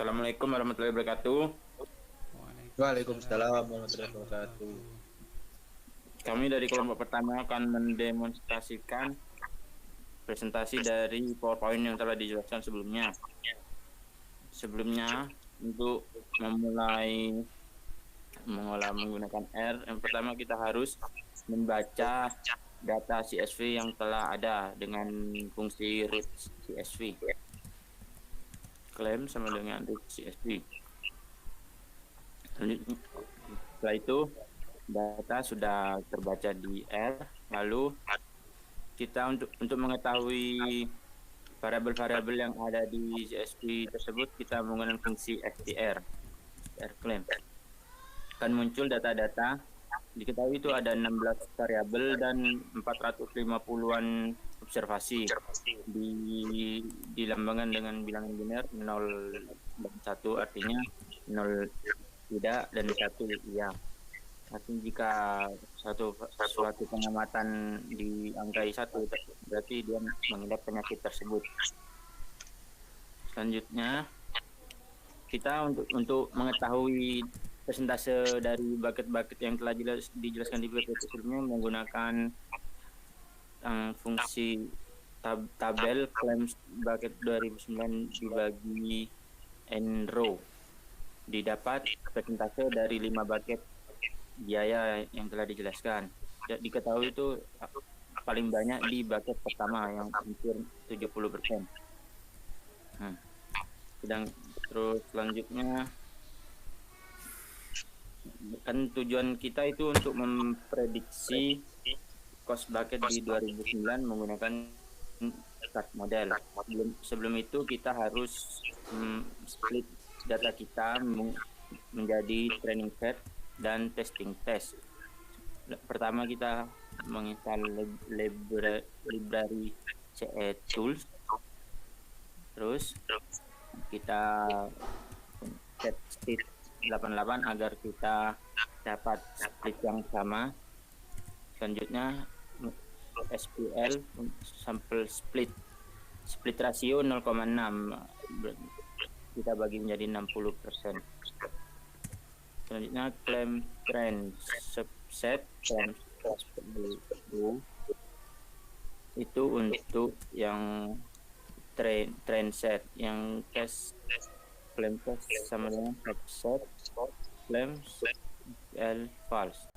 Assalamualaikum warahmatullahi wabarakatuh. Waalaikumsalam Waalaikumsalam warahmatullahi warahmatullahi wabarakatuh. wabarakatuh. Kami dari kelompok pertama akan mendemonstrasikan presentasi dari PowerPoint yang telah dijelaskan sebelumnya. Sebelumnya, untuk memulai mengolah menggunakan R, yang pertama kita harus membaca data CSV yang telah ada dengan fungsi read CSV. Claim sama dengan read CSV. Setelah itu, data sudah terbaca di R, lalu kita untuk mengetahui variabel-variabel yang ada di CSV tersebut, kita menggunakan fungsi str claim. Akan muncul data-data, diketahui itu ada 16 variabel dan 450-an observasi, dilambangkan dengan bilangan biner 0 dan 1, artinya 0 tidak dan 1 iya. Artinya jika suatu pengamatan diangkai 1, berarti dia mengidap penyakit tersebut. Selanjutnya, kita untuk mengetahui persentase dari bucket-bucket yang telah dijelaskan di PPT sebelumnya menggunakan fungsi tabel claims bucket 2009 dibagi n row, didapat persentase dari 5 bucket biaya yang telah dijelaskan. Diketahui itu paling banyak di bucket pertama yang hampir 70%. Terus selanjutnya, kan tujuan kita itu untuk memprediksi cost bucket di 2009 menggunakan start model. Sebelum itu kita harus split data kita menjadi training set dan testing test. Pertama kita menginstal library CE tools, terus kita set split 88 agar kita dapat split yang sama. Selanjutnya SQL sampel split ratio 0,6, kita bagi menjadi 60%. Selanjutnya claim trend subset claim itu untuk yang trend set, yang test claim test sama dengan subset claim L false.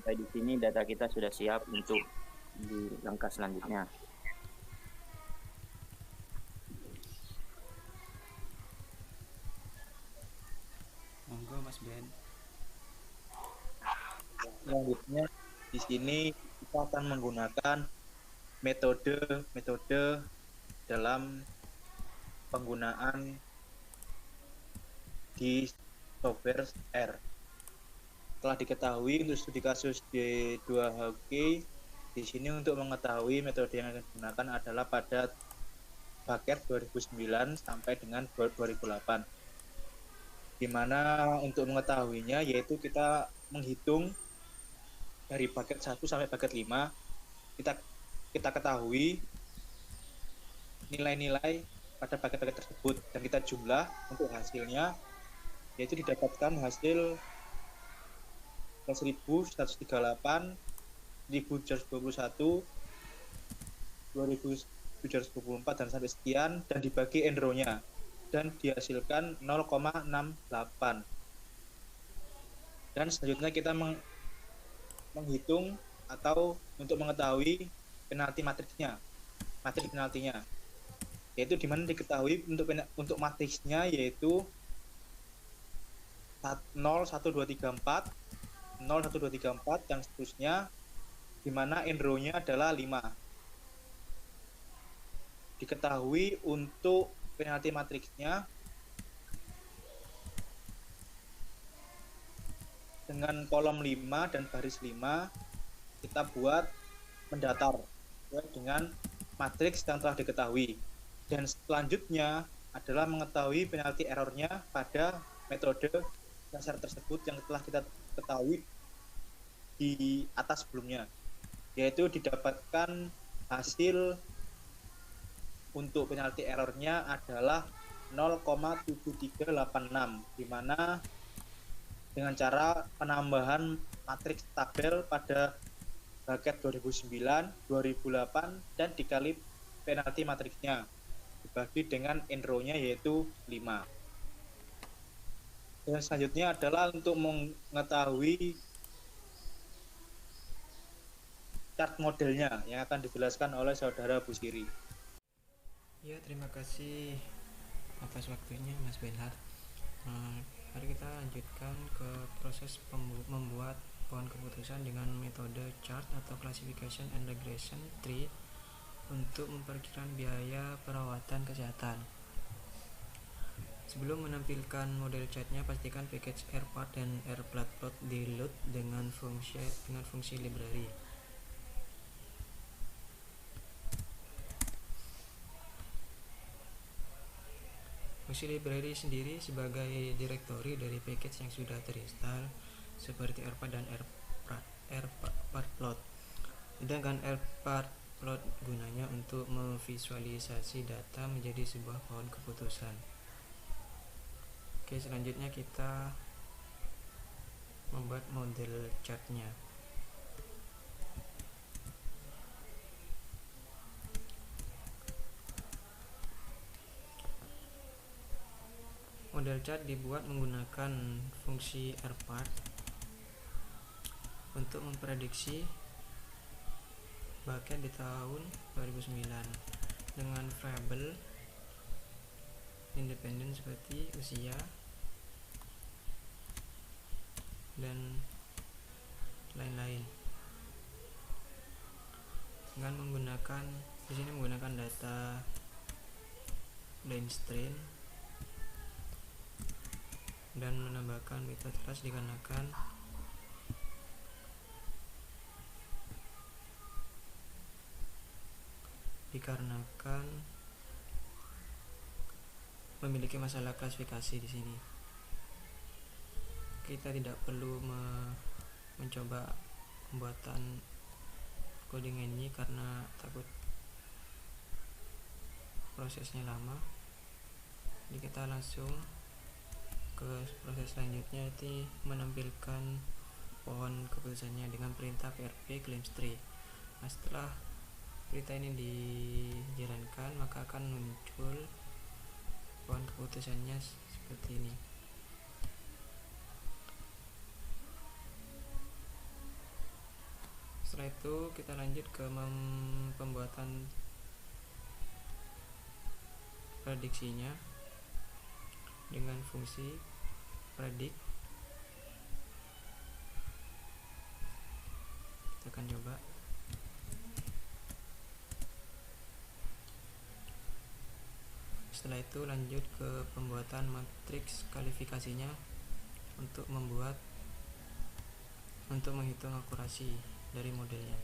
Sampai di sini data kita sudah siap untuk di langkah selanjutnya. Monggo Mas Ben. Selanjutnya di sini kita akan menggunakan metode dalam penggunaan di software R. Telah diketahui untuk studi kasus D2HQ, di sini untuk mengetahui metode yang akan digunakan adalah pada bucket 2009 sampai dengan 2008. Di mana untuk mengetahuinya yaitu kita menghitung dari bucket 1 sampai bucket 5, kita ketahui nilai-nilai pada bucket-bucket tersebut dan kita jumlah untuk hasilnya, yaitu didapatkan hasil 1138, 1721, 2724 dan sampai sekian, dan dibagi n row-nya dan dihasilkan 0,68. Dan selanjutnya kita menghitung atau untuk mengetahui matrik penaltinya, yaitu dimana diketahui untuk matriksnya yaitu 0, 1, 2, 3, 4, 0, 1, 2, 3, 4 dan seterusnya, dimana n row-nya adalah 5. Diketahui untuk penalti matriksnya dengan kolom 5 dan baris 5 kita buat mendatar dengan matriks yang telah diketahui, dan selanjutnya adalah mengetahui penalti errornya pada metode dasar tersebut yang telah kita ketahui di atas sebelumnya, yaitu didapatkan hasil untuk penalti errornya adalah 0,7386, di mana dengan cara penambahan matriks tabel pada bracket 2009, 2008 dan dikali penalti matriksnya dibagi dengan enrow-nya yaitu 5. Dan selanjutnya adalah untuk mengetahui chart modelnya yang akan dijelaskan oleh saudara Busiri. Ya, terima kasih atas waktunya Mas Benhard. Mari kita lanjutkan ke proses membuat pohon keputusan dengan metode chart atau classification and regression tree untuk memperkirakan biaya perawatan kesehatan. Sebelum menampilkan model chartnya, pastikan package rpart dan rplotplot di-load dengan fungsi library. Fungsi library sendiri sebagai direktori dari package yang sudah terinstall seperti rpart dan rpartplot. Sedangkan rpartplot gunanya untuk memvisualisasi data menjadi sebuah pohon keputusan. Oke, selanjutnya kita membuat model chartnya. Model chart dibuat menggunakan fungsi rpart untuk memprediksi bucket di tahun 2009 dengan variabel independen seperti usia dan lain-lain. Dengan menggunakan di sini menggunakan data Blaine-Strain dan menambahkan method class dikarenakan memiliki masalah klasifikasi di sini. Kita tidak perlu mencoba pembuatan coding ini karena takut prosesnya lama. Jadi kita langsung ke proses selanjutnya, yaitu menampilkan pohon keputusannya dengan perintah prp claims tree. Nah, setelah perintah ini dijalankan, maka akan muncul pohon keputusannya seperti ini. Setelah itu kita lanjut ke pembuatan prediksinya dengan fungsi predict. Kita akan coba. Setelah itu lanjut ke pembuatan matriks kualifikasinya untuk menghitung akurasi dari modelnya.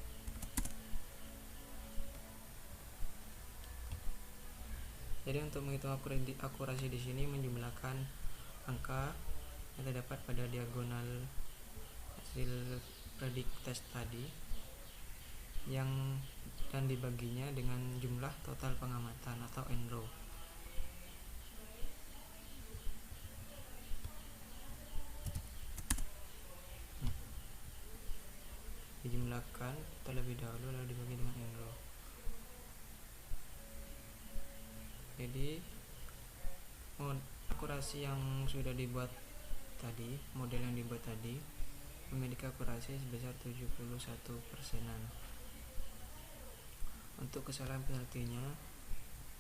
Jadi untuk menghitung akurasi di sini menjumlahkan angka yang terdapat pada diagonal hasil predict test tadi dan dibaginya dengan jumlah total pengamatan atau enrow. Dijumlahkan terlebih dahulu lalu dibagi dengan enrow. Jadi akurasi yang sudah dibuat tadi, model yang dibuat tadi memiliki akurasi sebesar 71%. Untuk kesalahan penaltinya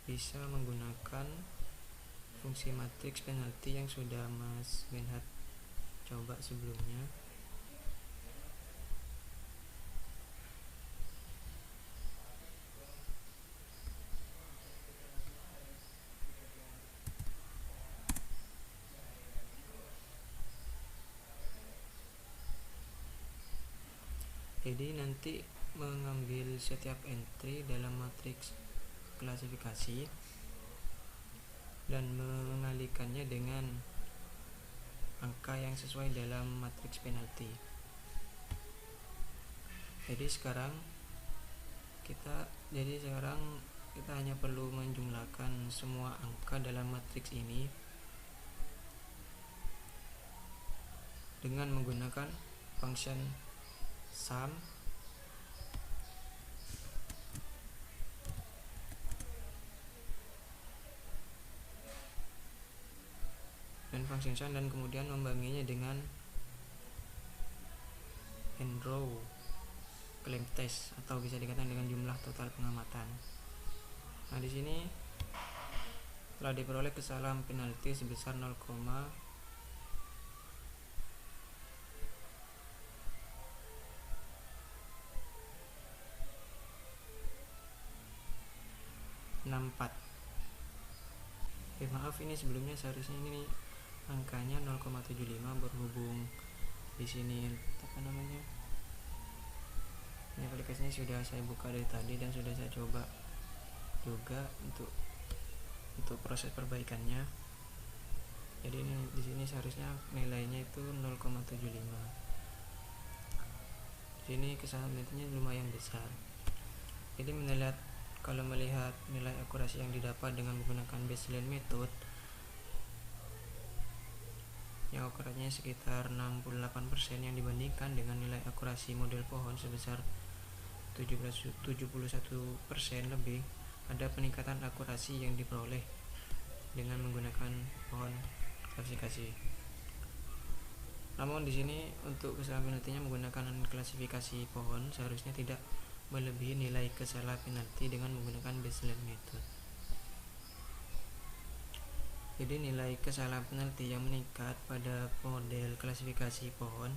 bisa menggunakan fungsi matriks penalti yang sudah Mas Benhard coba sebelumnya. Jadi nanti mengambil setiap entry dalam matriks klasifikasi dan mengalikannya dengan angka yang sesuai dalam matriks penalti. Jadi sekarang kita hanya perlu menjumlahkan semua angka dalam matriks ini dengan menggunakan function sum dan kemudian membaginya dengan n-row claim test atau bisa dikatakan dengan jumlah total pengamatan. Nah, di sini telah diperoleh kesalahan penalti sebesar 0,64. Maaf, ini sebelumnya seharusnya ini angkanya 0,75 berhubung di sini apa namanya, ini aplikasinya sudah saya buka dari tadi dan sudah saya coba juga untuk proses perbaikannya. Jadi ini di sini seharusnya nilainya itu 0,75. Di sini kesalahan nilainya lumayan besar. Jadi kalau melihat nilai akurasi yang didapat dengan menggunakan baseline method yang akurasinya sekitar 68% yang dibandingkan dengan nilai akurasi model pohon sebesar 71% lebih, ada peningkatan akurasi yang diperoleh dengan menggunakan pohon klasifikasi. Namun di sini untuk kesalahan penaltinya menggunakan klasifikasi pohon seharusnya tidak melebihi nilai kesalahan penalti dengan menggunakan baseline method. Jadi nilai kesalahan penalti yang meningkat pada model klasifikasi pohon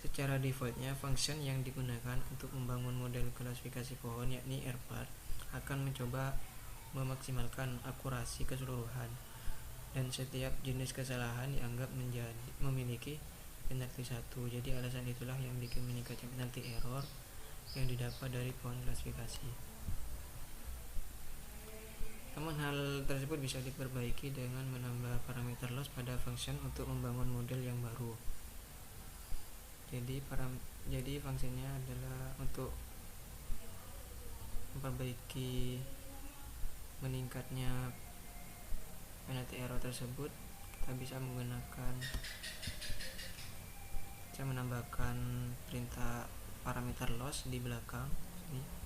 secara defaultnya function yang digunakan untuk membangun model klasifikasi pohon yakni rpart akan mencoba memaksimalkan akurasi keseluruhan, dan setiap jenis kesalahan dianggap memiliki penalti 1. Jadi alasan itulah yang bikin meningkatnya penalti error yang didapat dari pohon klasifikasi. Namun hal tersebut bisa diperbaiki dengan menambah parameter loss pada function untuk membangun model yang baru. Jadi fungsinya adalah untuk memperbaiki meningkatnya penalti error tersebut, kita bisa menambahkan perintah parameter loss di belakang sini.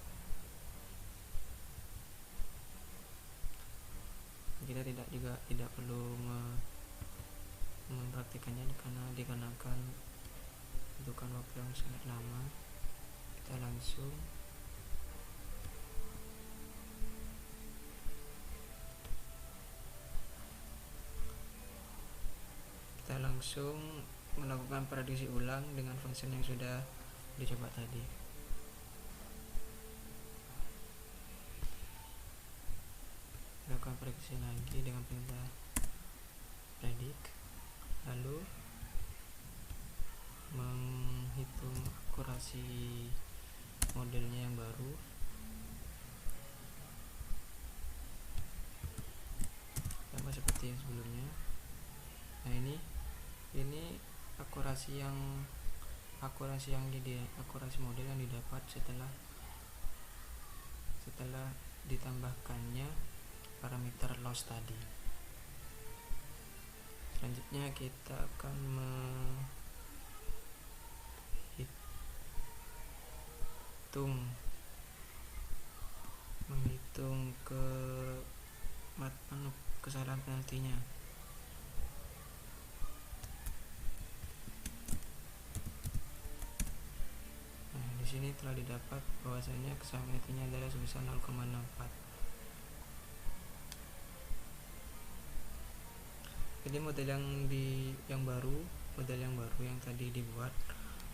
Kita tidak perlu mempraktikannya karena dikarenakan butuhkan waktu yang sangat lama. Kita langsung melakukan prediksi ulang dengan function yang sudah dicoba tadi. Lakukan prediksi lagi dengan perintah predict, lalu menghitung akurasi modelnya yang baru. Sama seperti yang sebelumnya. Nah, ini akurasi model yang didapat setelah ditambahkannya parameter loss tadi. Selanjutnya kita akan menghitung kesalahan penaltinya. Nah, di sini telah didapat bahwasanya kesalahan penaltinya adalah sebesar 0,64. Jadi model yang baru yang tadi dibuat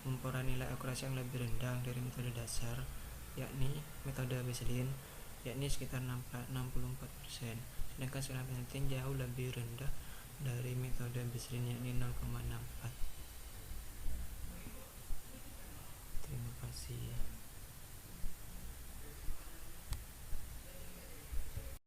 memperoleh nilai akurasi yang lebih rendah dari metode dasar, yakni metode baseline, yakni sekitar 64%. Sedangkan kesalahan penalti jauh lebih rendah dari metode baseline, yakni 0,64. Terima kasih.